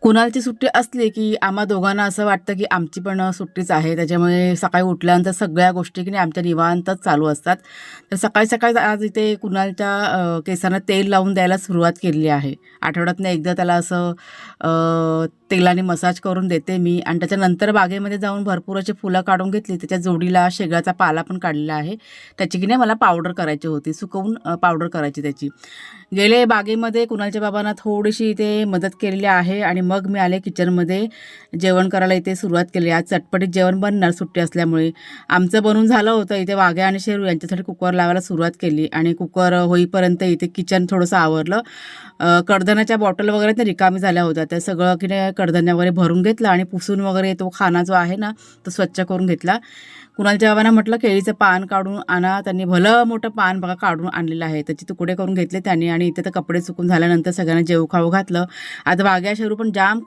कुणालची सुट्टी असली, की आम्हा दोघांना असं वाटतं, की आमची पण सुट्टीच आहे. त्याच्यामुळे सकाळी उठल्यानंतर सगळ्या गोष्टी की नाही आमच्या निवांतच चालू असतात. तर सकाळी-सकाळी आज इथे कुणालच्या केसांना तेल लावून द्यायला सुरुवात केलेली आहे. आठवड्यातनं एकदा त्याला असं तेलाने मसाज करून देते मी आणि त्याच्यानंतर बागेमध्ये जाऊन भरपूर अशी फुलं काढून घेतली. त्याच्या जोडीला शेगाचा पाला पण काढलेला आहे. त्याची की नाही मला पावडर करायची होती. सुकवून पावडर करायची त्याची. गेले बागेमध्ये कुणालच्या बाबांना थोडीशी इथे मदत केलेली आहे आणि मग मी आले किचनमध्ये जेवण करायला इथे सुरुवात केली. आज चटपटीत जेवण बनणार सुट्टी असल्यामुळे. आमचं बनून झालं होतं. इथे वाघ्या आणि शेरू यांच्यासाठी कुकर लावायला सुरुवात केली आणि कुकर होईपर्यंत इथे किचन थोडंसं आवरलं. कडधान्याच्या बॉटल वगैरे त्या रिकामी झाल्या होत्या. त्या सगळं की नाही कडधान्य वगैरे भरून घेतलं आणि पुसून वगैरे तो खाना जो आहे ना, तो स्वच्छ करून घेतला. कुणालच्या बाबांना म्हटलं केळीचं पान काढून आणा. त्यांनी भलं मोठं पान बघा काढून आणलेलं आहे. त्याचे तुकडे करून घेतले त्यांनी आणि इथे तर कपडे सुकून झाल्यानंतर सगळ्यांना जेवू खाऊ घातलं. आता वाघ्या शेरू पण जाम